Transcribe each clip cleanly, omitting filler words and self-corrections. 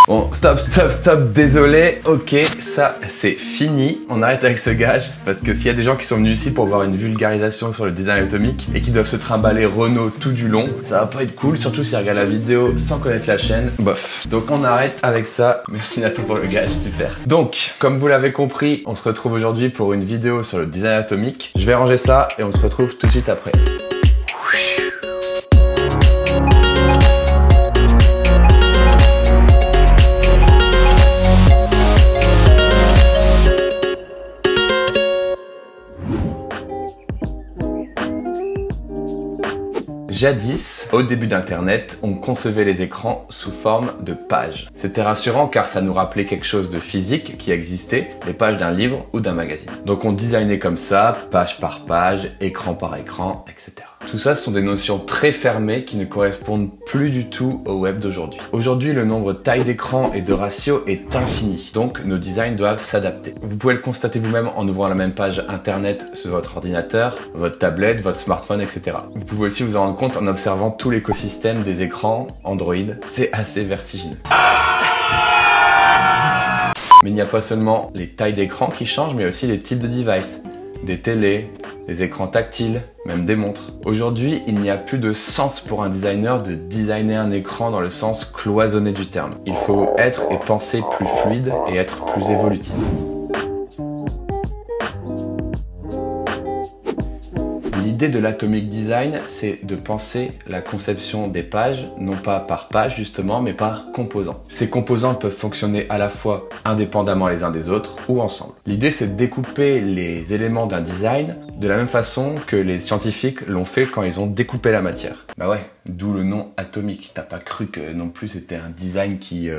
Bon, stop, désolé. Ok, ça c'est fini. On arrête avec ce gage parce que s'il y a des gens qui sont venus ici pour voir une vulgarisation sur le design atomique et qui doivent se trimballer Renault tout du long, ça va pas être cool, surtout s'ils regardent la vidéo sans connaître la chaîne. Bof. Donc on arrête avec ça. Merci Nathan pour le gage, super. Donc, comme vous l'avez compris, on se retrouve aujourd'hui pour une vidéo sur le design atomique. Je vais ranger ça et on se retrouve tout de suite après. Jadis, au début d'Internet, on concevait les écrans sous forme de pages. C'était rassurant car ça nous rappelait quelque chose de physique qui existait, les pages d'un livre ou d'un magazine. Donc on designait comme ça, page par page, écran par écran, etc. Tout ça, ce sont des notions très fermées qui ne correspondent plus du tout au web d'aujourd'hui. Aujourd'hui, le nombre de tailles d'écran et de ratio est infini, donc nos designs doivent s'adapter. Vous pouvez le constater vous-même en ouvrant la même page internet sur votre ordinateur, votre tablette, votre smartphone, etc. Vous pouvez aussi vous en rendre compte en observant tout l'écosystème des écrans Android. C'est assez vertigineux. Mais il n'y a pas seulement les tailles d'écran qui changent, mais aussi les types de devices. Des télés, des écrans tactiles, même des montres. Aujourd'hui, il n'y a plus de sens pour un designer de designer un écran dans le sens cloisonné du terme. Il faut être et penser plus fluide et être plus évolutif. L'idée de l'atomic design, c'est de penser la conception des pages, non pas par page justement, mais par composants. Ces composants peuvent fonctionner à la fois indépendamment les uns des autres ou ensemble. L'idée, c'est de découper les éléments d'un design de la même façon que les scientifiques l'ont fait quand ils ont découpé la matière. Bah ouais, d'où le nom atomique. T'as pas cru que non plus c'était un design qui...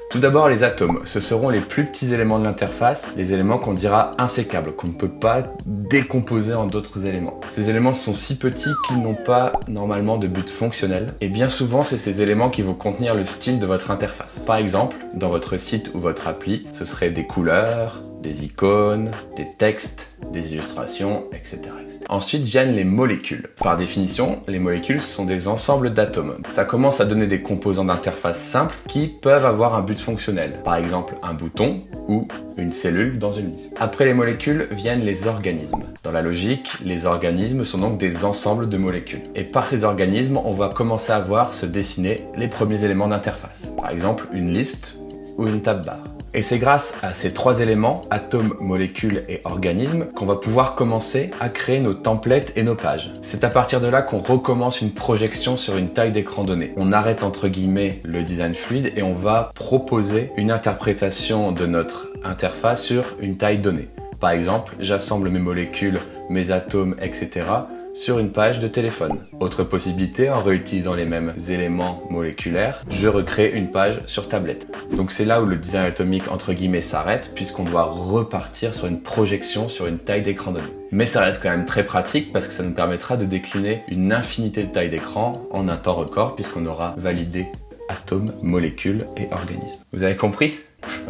Tout d'abord, les atomes. Ce seront les plus petits éléments de l'interface, les éléments qu'on dira insécables, qu'on ne peut pas décomposer en d'autres éléments. Ces éléments sont si petits qu'ils n'ont pas normalement de but fonctionnel, et bien souvent, c'est ces éléments qui vont contenir le style de votre interface. Par exemple, dans votre site ou votre appli, ce serait des couleurs, des icônes, des textes, des illustrations, etc. Ensuite viennent les molécules. Par définition, les molécules sont des ensembles d'atomes. Ça commence à donner des composants d'interface simples qui peuvent avoir un but fonctionnel. Par exemple, un bouton ou une cellule dans une liste. Après les molécules viennent les organismes. Dans la logique, les organismes sont donc des ensembles de molécules. Et par ces organismes, on va commencer à voir se dessiner les premiers éléments d'interface. Par exemple, une liste ou une tab barre. Et c'est grâce à ces trois éléments, atomes, molécules et organismes, qu'on va pouvoir commencer à créer nos templates et nos pages. C'est à partir de là qu'on recommence une projection sur une taille d'écran donnée. On arrête entre guillemets le design fluide et on va proposer une interprétation de notre interface sur une taille donnée. Par exemple, j'assemble mes molécules, mes atomes, etc. sur une page de téléphone. Autre possibilité, en réutilisant les mêmes éléments moléculaires, je recrée une page sur tablette. Donc c'est là où le design atomique entre guillemets s'arrête, puisqu'on doit repartir sur une projection sur une taille d'écran donnée. Mais ça reste quand même très pratique parce que ça nous permettra de décliner une infinité de tailles d'écran en un temps record, puisqu'on aura validé atomes, molécules et organismes. Vous avez compris?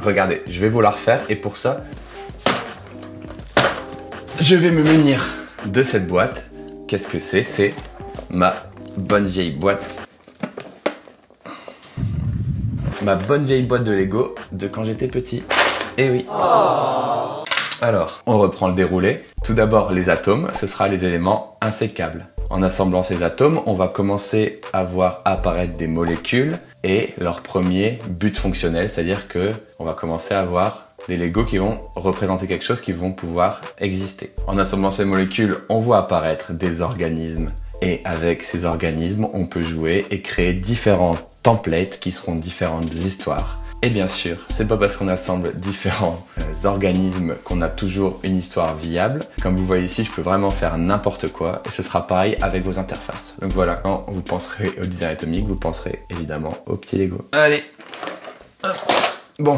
Regardez, je vais vous la refaire et pour ça, je vais me munir de cette boîte. Qu'est-ce que c'est? C'est ma bonne vieille boîte. Ma bonne vieille boîte de Lego de quand j'étais petit. Eh oui. Alors, on reprend le déroulé. Tout d'abord, les atomes, ce sera les éléments insécables. En assemblant ces atomes, on va commencer à voir apparaître des molécules et leur premier but fonctionnel, c'est-à-dire que on va commencer à voir des Legos qui vont représenter quelque chose qui vont pouvoir exister. En assemblant ces molécules, on voit apparaître des organismes et avec ces organismes, on peut jouer et créer différents templates qui seront différentes histoires. Et bien sûr, c'est pas parce qu'on assemble différents organismes qu'on a toujours une histoire viable. Comme vous voyez ici, je peux vraiment faire n'importe quoi et ce sera pareil avec vos interfaces. Donc voilà, quand vous penserez au design atomique, vous penserez évidemment au petit Lego. Allez, hop. Bon.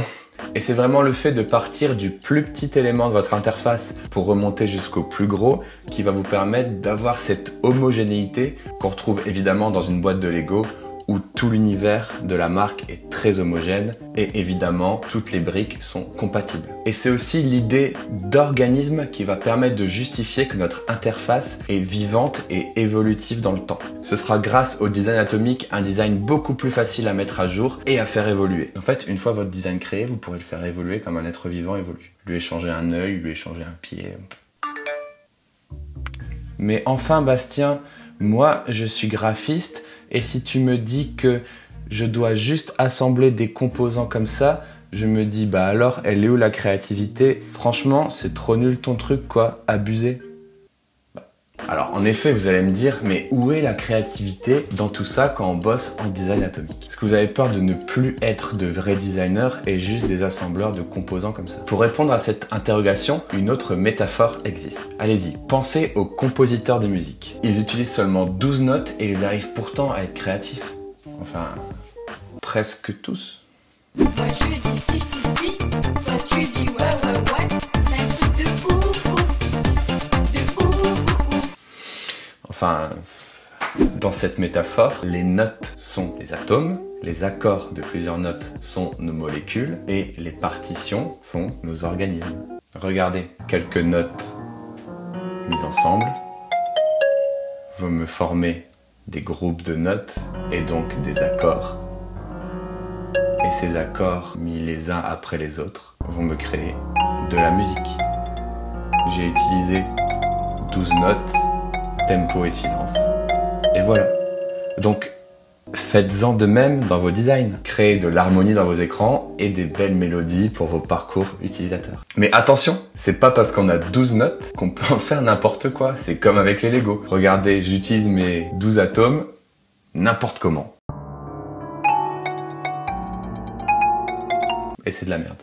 Et c'est vraiment le fait de partir du plus petit élément de votre interface pour remonter jusqu'au plus gros qui va vous permettre d'avoir cette homogénéité qu'on retrouve évidemment dans une boîte de Lego où tout l'univers de la marque est très homogène et évidemment toutes les briques sont compatibles. Et c'est aussi l'idée d'organisme qui va permettre de justifier que notre interface est vivante et évolutive dans le temps. Ce sera grâce au design atomique un design beaucoup plus facile à mettre à jour et à faire évoluer. En fait, une fois votre design créé, vous pourrez le faire évoluer comme un être vivant évolue. Lui échanger un œil, lui échanger un pied. Mais enfin Bastien, moi je suis graphiste et si tu me dis que je dois juste assembler des composants comme ça, je me dis bah alors elle est où la créativité? Franchement c'est trop nul ton truc quoi, abusé. Alors en effet vous allez me dire mais où est la créativité dans tout ça quand on bosse en design atomique? Est-ce que vous avez peur de ne plus être de vrais designers et juste des assembleurs de composants comme ça? Pour répondre à cette interrogation, une autre métaphore existe. Allez-y, pensez aux compositeurs de musique. Ils utilisent seulement 12 notes et ils arrivent pourtant à être créatifs. Enfin, presque tous. Toi je dis si si si, toi tu dis ouais, c'est un truc de ouf ouf, de ouf. Enfin, dans cette métaphore, les notes sont les atomes, les accords de plusieurs notes sont nos molécules et les partitions sont nos organismes. Regardez, quelques notes mises ensemble vont me former des groupes de notes et donc des accords. Et ces accords, mis les uns après les autres, vont me créer de la musique. J'ai utilisé 12 notes, tempo et silence. Et voilà. Donc, faites-en de même dans vos designs. Créez de l'harmonie dans vos écrans et des belles mélodies pour vos parcours utilisateurs. Mais attention, c'est pas parce qu'on a 12 notes qu'on peut en faire n'importe quoi. C'est comme avec les Lego. Regardez, j'utilise mes 12 atomes n'importe comment. Et c'est de la merde.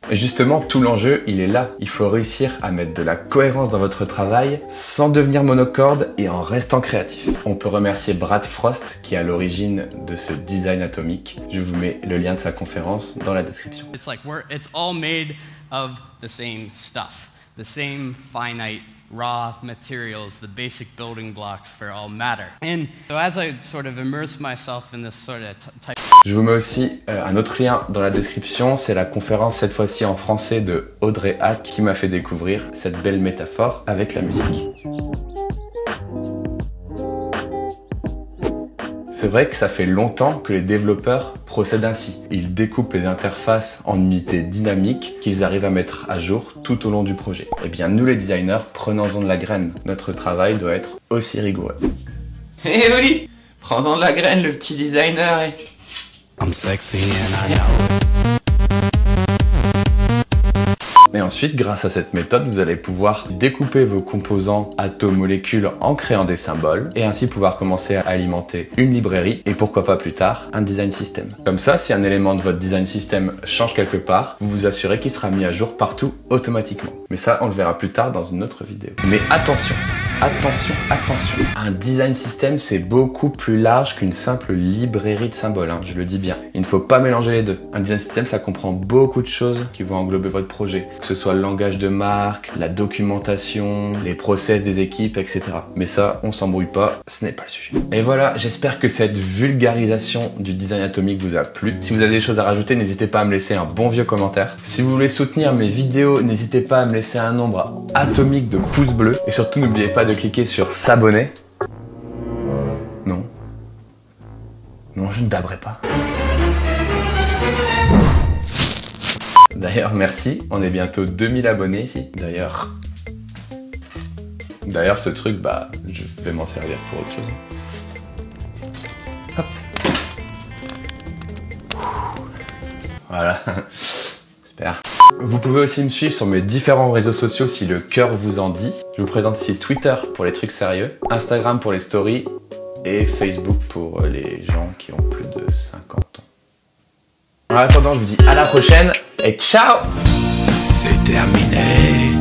Et justement, tout l'enjeu, il est là. Il faut réussir à mettre de la cohérence dans votre travail sans devenir monocorde et en restant créatif. On peut remercier Brad Frost qui est à l'origine de ce design atomique. Je vous mets le lien de sa conférence dans la description. It's all made of the same stuff, the same finite raw materials, the basic building blocks for all matter. And so as I sort of immerse myself in this sort of type. Je vous mets aussi un autre lien dans la description, c'est la conférence cette fois-ci en français de Audrey Hack qui m'a fait découvrir cette belle métaphore avec la musique. C'est vrai que ça fait longtemps que les développeurs procèdent ainsi. Ils découpent les interfaces en unités dynamiques qu'ils arrivent à mettre à jour tout au long du projet. Eh bien nous les designers, prenons-en de la graine. Notre travail doit être aussi rigoureux. Eh oui, prends-en de la graine le petit designer. I'm sexy and I know. Et ensuite, grâce à cette méthode, vous allez pouvoir découper vos composants atomes-molécules en créant des symboles et ainsi pouvoir commencer à alimenter une librairie et pourquoi pas plus tard, un design system. Comme ça, si un élément de votre design system change quelque part, vous vous assurez qu'il sera mis à jour partout automatiquement. Mais ça, on le verra plus tard dans une autre vidéo. Mais attention, attention, attention. Un design system, c'est beaucoup plus large qu'une simple librairie de symboles, hein, je le dis bien. Il ne faut pas mélanger les deux. Un design system, ça comprend beaucoup de choses qui vont englober votre projet. Que ce soit le langage de marque, la documentation, les process des équipes, etc. Mais ça, on s'embrouille pas, ce n'est pas le sujet. Et voilà, j'espère que cette vulgarisation du design atomique vous a plu. Si vous avez des choses à rajouter, n'hésitez pas à me laisser un bon vieux commentaire. Si vous voulez soutenir mes vidéos, n'hésitez pas à me laisser un nombre atomique de pouces bleus. Et surtout, n'oubliez pas de cliquer sur s'abonner. Non. Non, je ne daberai pas. D'ailleurs, merci, on est bientôt 2000 abonnés ici. D'ailleurs, ce truc, bah, je vais m'en servir pour autre chose. Hop. Voilà, super. Vous pouvez aussi me suivre sur mes différents réseaux sociaux si le cœur vous en dit. Je vous présente ici Twitter pour les trucs sérieux, Instagram pour les stories et Facebook pour les gens qui ont plus de 50 ans. En attendant, je vous dis à la prochaine et ciao! C'est terminé.